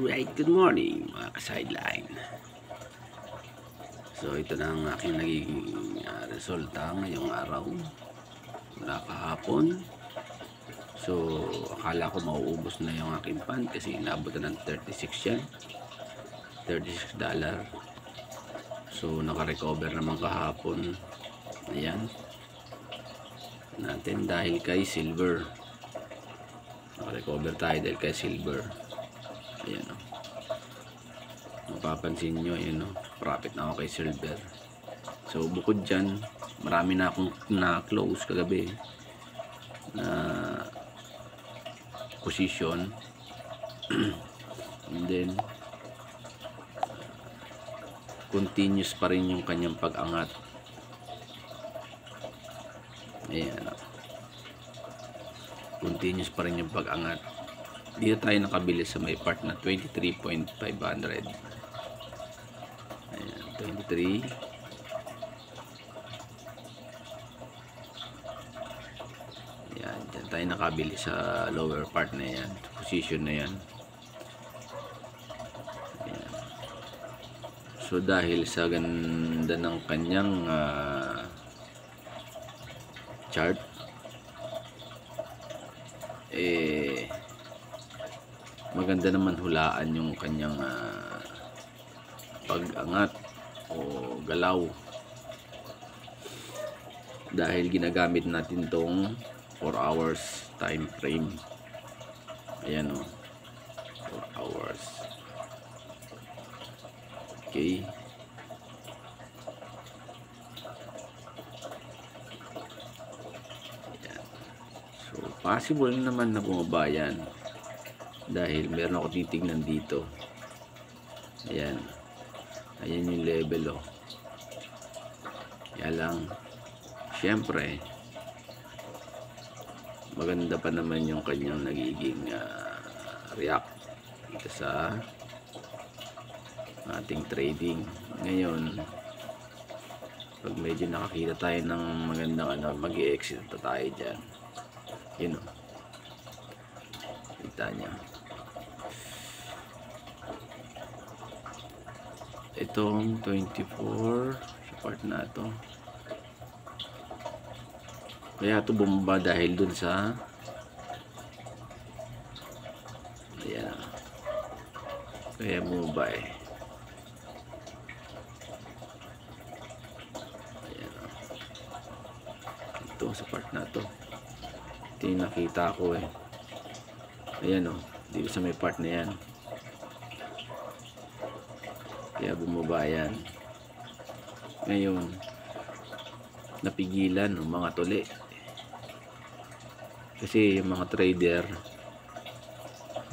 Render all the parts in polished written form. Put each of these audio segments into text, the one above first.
Alright, good morning mga ka-sideline. So ito na ang aking nagiging resulta ngayong araw mula kahapon. So akala ko mauubos na yung aking pan kasi inabot na ng 36 yan, $36. So naka-recover naman kahapon. Ayan natin dahil kay silver. Naka-recover tayo dahil kay silver. Ayan o. Mapapansin nyo, ayan o. Profit na ako kay silver. So, bukod dyan, marami na akong na-close kagabi na position. And then, continuous pa rin yung kanyang pag-angat. Ayan o. Continuous pa rin yung pag-angat. Dito tayo nakabili sa may part na 23.500. Ayan, 23. Ayan, dyan tayo nakabili sa lower part na yan, position na yan. Ayan. So dahil sa ganda ng kanyang chart, maganda naman hulaan yung kanyang pag-angat o galaw dahil ginagamit natin tong 4 hours time frame. Ayan o, 4 hours. Okay, ayan. So possible naman na bumaba yan dahil meron ako titignan dito. Ayan, ayan yung level o. Kaya lang syempre maganda pa naman yung kanyang nagiging react dito sa ating trading. Ngayon pag medyo nakakita tayo ng magandang mag-i-exit na tayo dyan. Yun o, kita niya itong 24 sa part na ito. Kaya ito bumaba dahil dun sa ayan, kaya bumaba ayan ito sa part na ito. Ito yung nakita ko ayan o, dito sa may part na yan. Kaya bumaba yan. Ngayon napigilan ng mga tuli kasi yung mga trader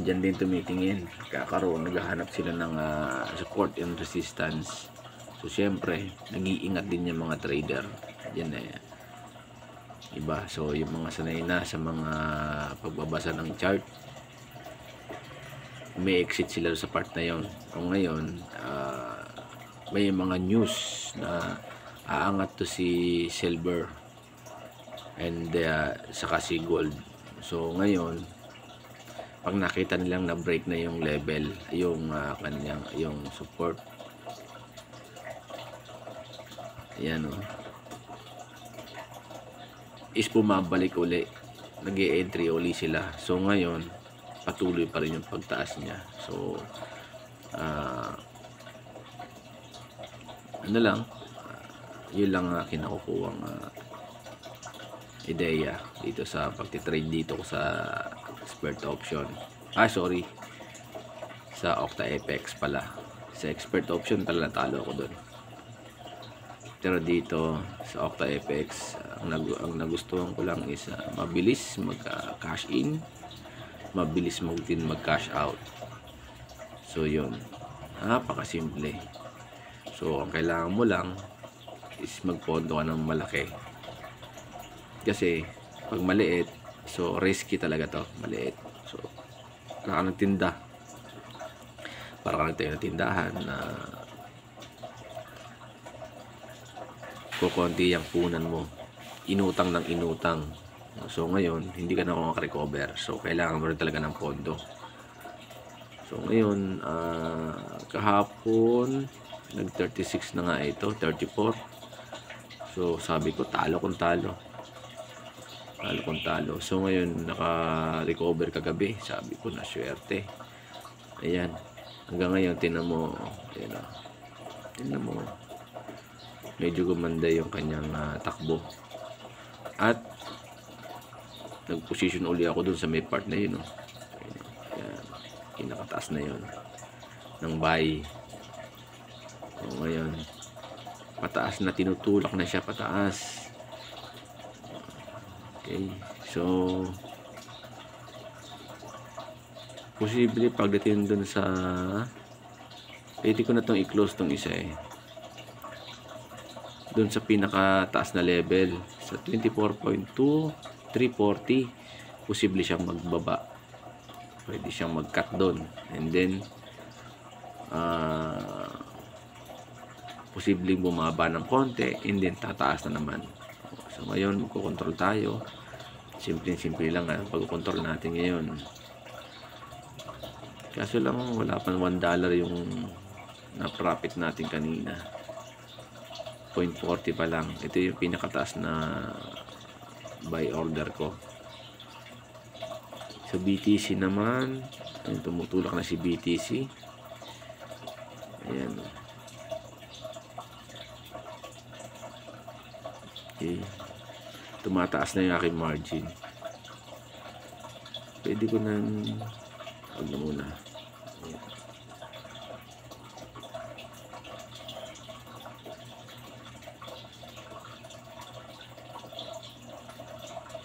dyan din tumitingin, kakaroon naghahanap sila ng support and resistance. So syempre nag-iingat din yung mga trader dyan iba. So yung mga sanay na sa mga pagbabasa ng chart, may exit sila sa part na yon. Kung ngayon may mga news na aangat to si silver and saka si gold. So ngayon pag nakita nilang na break na yung level, yung kanyang yung support, ayan o, is bumabalik uli, nag-e-entry uli sila. So ngayon patuloy pa rin yung pagtaas niya. So ano lang, yun lang kinukuhang ideya dito sa pagtitrade dito ko sa expert option. Sorry, sa OctaFX pala. Sa expert option pala natalo ako doon. Pero dito sa OctaFX ang nagustuhan ko lang is mabilis mag-cash in, mabilis mag-cash out. So yun, napakasimple. So ang kailangan mo lang is magpondo ka ng malaki. Kasi pag maliit, so risky talaga to, maliit. So para ka nagtinda, para ka nagtayo ng tindahan na kukunti yung punan mo, inutang ng inutang. So ngayon hindi ka na makarecover. So kailangan mo rin talaga ng pondo. So ngayon, kahapon nag 36 na nga ito, 34. So sabi ko talo kung talo. Talo kung talo. So ngayon naka-recover kagabi. Sabi ko na swerte. Ayan. Hanggang ngayon tinan mo, ayan, tinan mo. Medyo gumanda yung kanyang takbo. At nag-position uli ako dun sa may part na yun. Ayan. Kinakataas na yun ng buy. So ngayon pataas na, tinutulak na siya pataas. Okay, so posible pagdating dun sa pwede ko na itong i-close tong isa dun sa pinakataas na level sa 24.2 340. Posible siyang magbaba, pwede siyang mag-cut doon, and then posibleng bumaba ng konti, and then tataas na naman. So ngayon magkocontrol tayo. Simple lang ang pagkocontrol natin ngayon. Kaso lang wala pa $1 yung na-profit natin kanina. 0.40 pa lang. Ito yung pinakataas na buy order ko. Sa BTC naman, ayun, tumutulak na si BTC. Ayan. Okay. Tumataas na yung aking margin. Pwede ko nang huwag na muna. Ayan.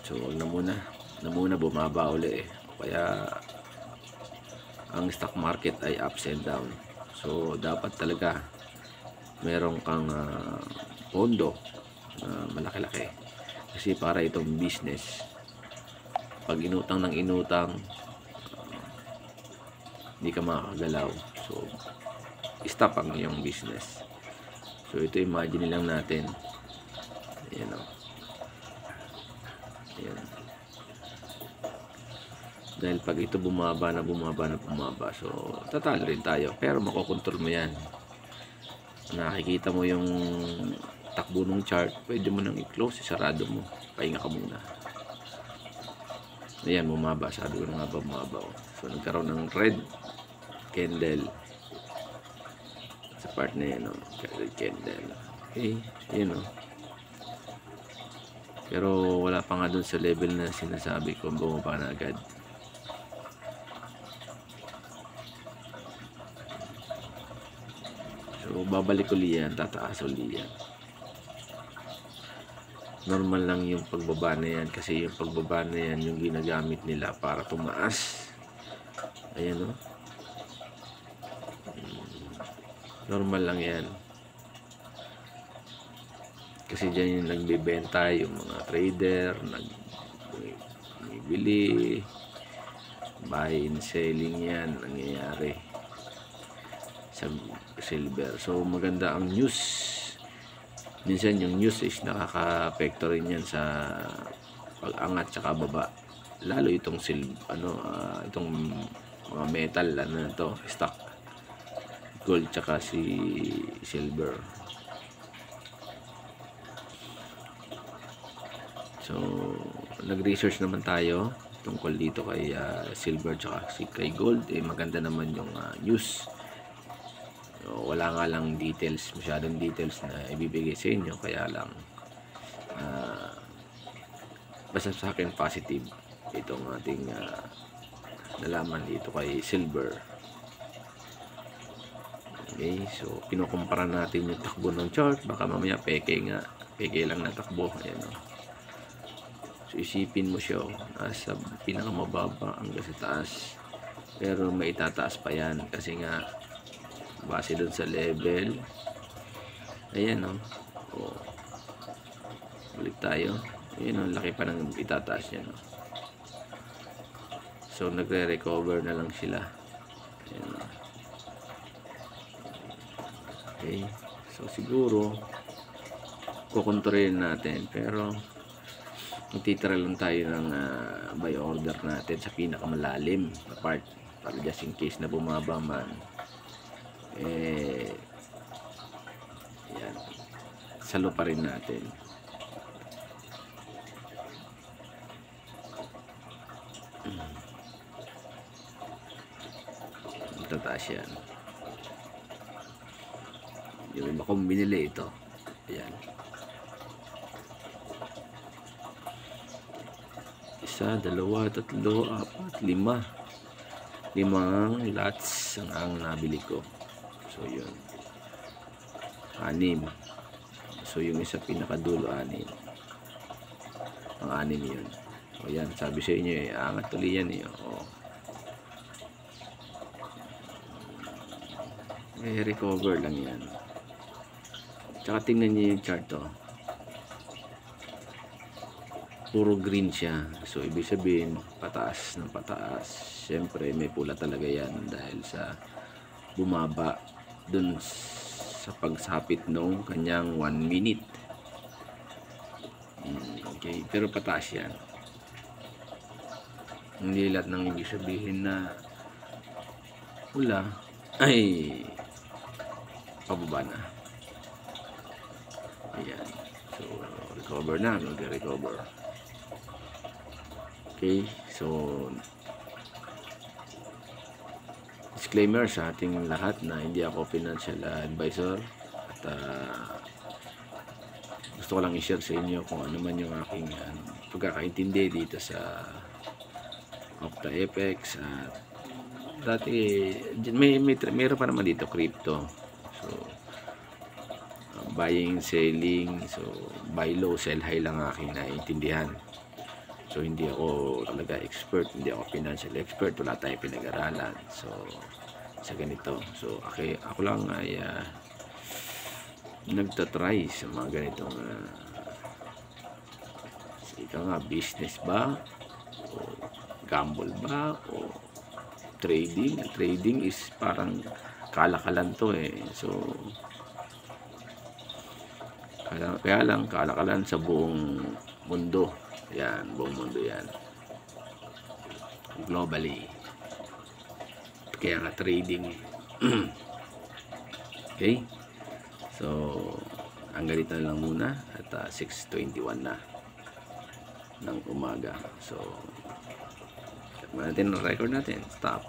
So huwag na muna bumaba uli kaya ang stock market ay ups and down. So dapat talaga meron kang pondo malaki-laki, kasi para itong business, pag inutang ng inutang hindi ka makakagalaw. So stop ang iyong business. So ito, imagine lang natin, ayan o, ayan. Dahil pag ito bumaba, so tatalo rin tayo, pero makokontrol mo yan. Nakikita mo yung takbo ng chart, pwede mo nang i-close, sarado mo, pahinga ka muna. Ayan, bumaba, sabi ko na nga ba, bumaba. So nagkaroon ng red candle sa part na yan, red candle. Okay, yun pero wala pa nga dun sa level na sinasabi ko, bumaba na agad. So babalik uli yan, tataas uli yan. Normal lang yung pagbaba na yan, kasi yung pagbaba na yan yung ginagamit nila para tumaas. Ayan normal lang yan, kasi dyan yung nagbibenta, yung mga trader nagbibili, buy and selling, yan nangyayari sa silver. So maganda ang news. Minsan yung news is nakaka-apekto rin yan sa pag-angat tsaka baba, lalo itong itong mga metal to, stock, gold tsaka si silver. So nag-research naman tayo tungkol dito kay silver tsaka kay gold. Maganda naman yung news. Wala nga lang masyadong details na ibibigay sa inyo, kaya lang basta sa akin positive itong ating nalaman dito kay silver. Okay, so kinukumpara natin yung takbo ng chart, baka mamaya peke lang na takbo. Ayan so isipin mo siya, nasa pinakamababa hanggang sa taas, pero may itataas pa yan, kasi nga base doon sa level. Ayan balik tayo. Ayan laki pa ng itataas yan so nagre-recover na lang sila. Ayan okay, so siguro kukontrolin natin, pero magtitira lang tayo ng buy order natin sa pinakamalalim na part, para just in case na bumaba man, yan, salo pa rin natin. Tataas yan. Yung iba kong binili ito, ayan, isa, dalawa, tatlo, apat, limang lots ang nabili ko. So yun, 6. So yung isa pinakadulo 6, ang 6 yun. O yan, sabi sa inyo angat tuloy yan recover lang yan. Tsaka tingnan nyo yung chart puro green siya. So ibig sabihin pataas ng pataas. Siyempre may pula talaga yan dahil sa bumaba dun sa pagsapit nung kanyang 1 minute. Okay, pero pataas yan. Hindi lahat ng ibig sabihin na pula ay pababa na. Ayan, so recover na, mag-recover. Okay, so disclaimer sa ating lahat na hindi ako financial advisor at gusto ko lang i-share sa inyo kung ano man yung aking pagkakaintindi dito sa OctaFX. At dati mayroon pa naman dito crypto, so buying, selling, so buy low, sell high lang aking naiintindihan. So hindi ako talaga expert, hindi ako financial expert, wala tayong pinag-aralan so sa ganito. So okay, ako lang ay nagtatry sa mga ganitong ika nga, business ba o gamble ba o trading is parang kalakalan to so kaya lang kalakalan sa buong mundo. Yan, buong mundo yan, globally, kaya nga trading. Okay, so hanggang dito na lang muna at 6:21 na ng umaga. So natin record natin, stop.